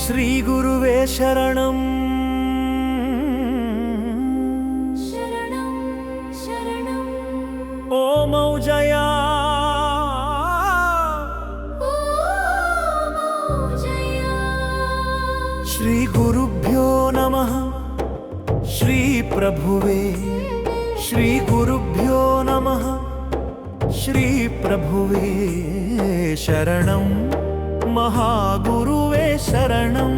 శ్రీ గురువే శరణం శరణం శరణం ఓ మౌజయా ఓ మౌజయా శ్రీ గురుభ్యో నమః శ్రీ ప్రభువే శ్రీ గురుభ్యో నమః శ్రీ ప్రభువే శరణం మహాగురువే శరణం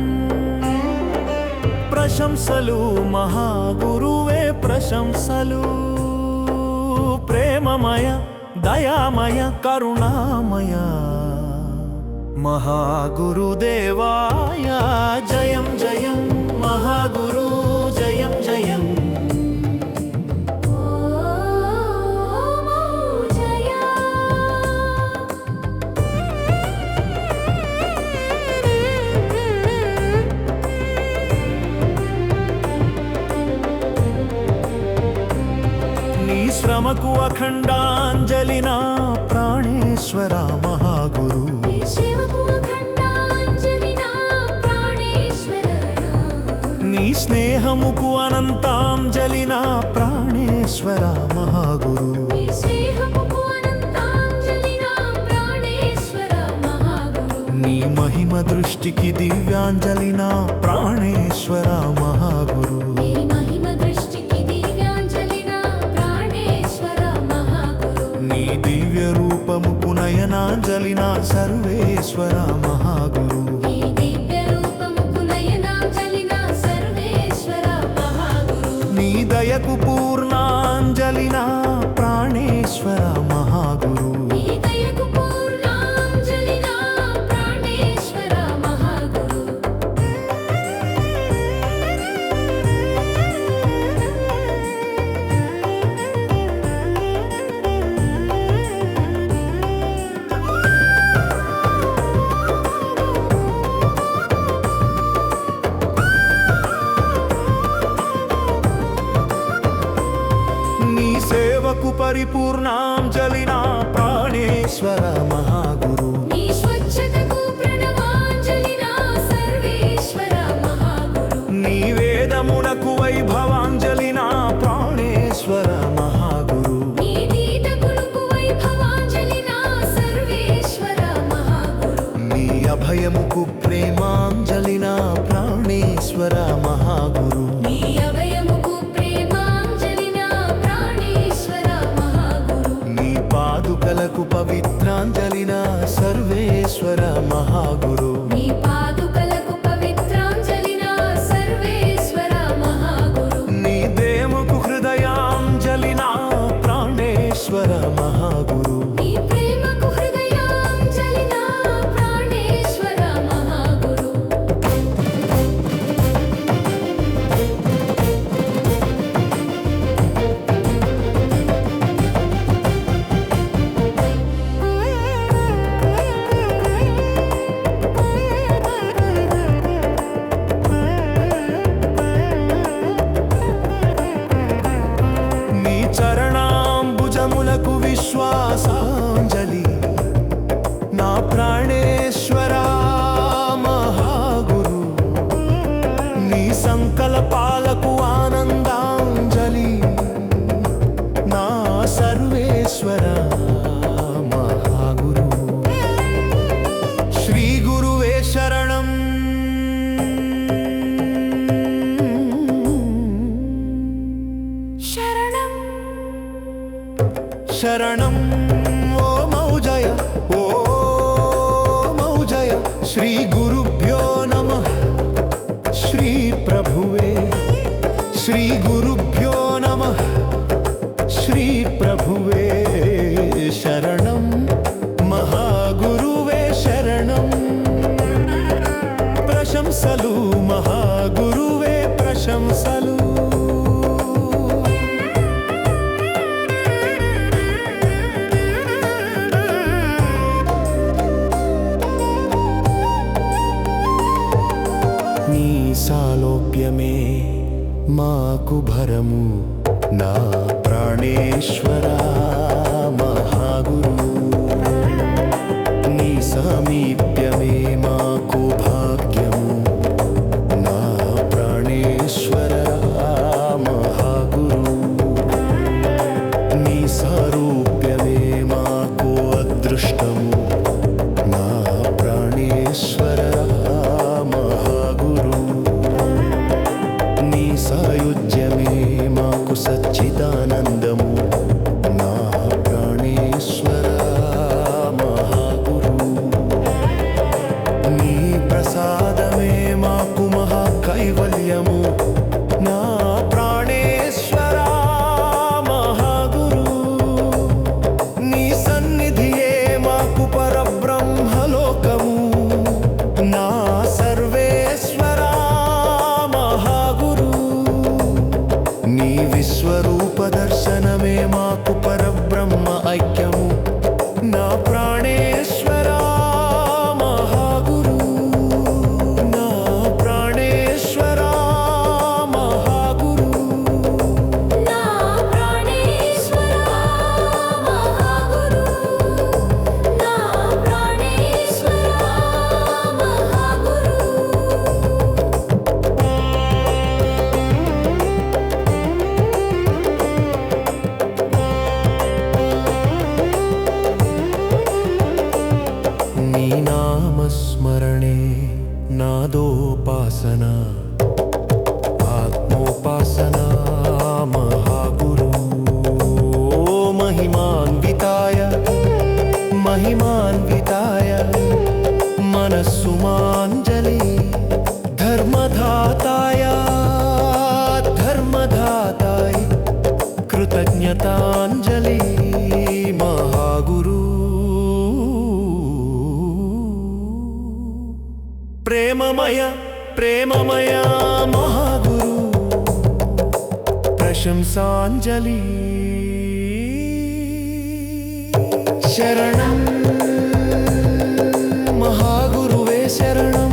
ప్రశంసలు మహాగురువే ప్రశంసలు ప్రేమమయ దయామయ కరుణామయ మహాగురుదేవాయ జయం జయం మహాగురు జయం జయం ఓ మౌజయా నీ శ్రమకు అఖండాంజలి నా ప్రాణేశ్వర మహాగురు నీ శివకు అఖండాంజలి నా ప్రాణేశ్వరయా నీ స్నేహముకు అనంతాంజలి నా ప్రాణేశ్వర మహాగురు నీ స్నేహముకు అనంతాంజలి నా ప్రాణేశ్వర మహాగురు నీ మహిమ దృష్టికి దివ్యాంజలి నా ప్రాణేశ్వర మహాగురు నీ మహిమ దృష్టికి దివ్యాంజలి నా ప్రాణేశ్వర మహాగురు నీ దివ్య రూపముకు నయనాంజలి నా సర్వేశ్వర మహాగురు నీ దివ్య రూపముకు నయనాంజలి నా సర్వేశ్వర మహాగురు నీ దయకు పూర్ణాంజలి నా ప్రాణేశ్వర మహాగురు నీ దయకు పూర్ణాంజలి నా ప్రాణేశ్వర మహాగురు నీ సేవకు పరిపూర్ణాంజలి నా ప్రాణేశ్వర మహాగురు నీ స్వచ్ఛతకు ప్రణవాంజలి నా సర్వేశ్వర మహాగురు నీ వేదమునకు వైభవాంజలి నా ప్రాణేశ్వర మహాగురు నీ నీతకులకు వైభవాంజలి నా సర్వేశ్వర మహాగురు నీ అభయముకు ప్రేమాంజలి నా ప్రాణేశ్వర మహాగురు నీ అభయముకు ప్రేమాంజలి నా ప్రాణేశ్వర మహాగురు నీ పాదుకలకు పవిత్రాంజలి నా సర్వేశ్వర మహాగురు నీ పాదుకలకు పవిత్రాంజలి నా సర్వేశ్వర మహాగురు నీ దేముకు హృదయాంజలి నా ప్రాణేశ్వర మహాగురు నీ ప్రేమకు హృదయాంజలి నా ప్రాణేశ్వర మహాగురు నీ చరణాంబుజములకు విశ్వాసాంజలి నా ప్రాణేశ్వర మహాగురు నీ సంకల్పాలకు ఆనందాంజలి నా సర్వేశ్వర మహాగురు శ్రీ గురువే శరణం శరణం శరణం ఓ మౌజయ ఓ మౌజయ శ్రీ గురుభ్యో నమః శ్రీ ప్రభువే శ్రీ గురుభ్యో నమః శ్రీ ప్రభువే శరణం మహాగురువే శరణం ప్రశంసలు మహాగురువే ప్రశంసలు నీ సాలోక్యమే మాకు భరము నా ప్రాణేశ్వర మహాగురు నీ సామీప్యమే మాకు భాగ్యము ప్రసాదమే మాకు మహా కైవల్యము నా ప్రాణేశ్వర మహాగురు నీ సన్నిధియే మాకు పరబ్రహ్మలోకము నా సర్వేశ్వర మహాగురు నీ విశ్వరూప దర్శనమే మాకు పరబ్రహ్మ ఐక్యము నా ప్రాణేశ్వర మహాగురు నా ప్రాణేశ్వర మహాగురు నా ప్రాణేశ్వర మహాగురు నా ప్రాణేశ్వర మహాగురు నీ నామస్మరణే నాదోపాసన ఆత్మోపాసన మహాగురు మహిమాన్వితాయ మహిమాన్వితాయ మనస్సుమాంజలి ధర్మధాతాయ ధర్మధాతాయ కృతజ్ఞతాంజలి మహాగురు ప్రేమమయ ప్రేమమయ మహాగురు ప్రశంసాంజలి శరణం మహాగురువే శరణం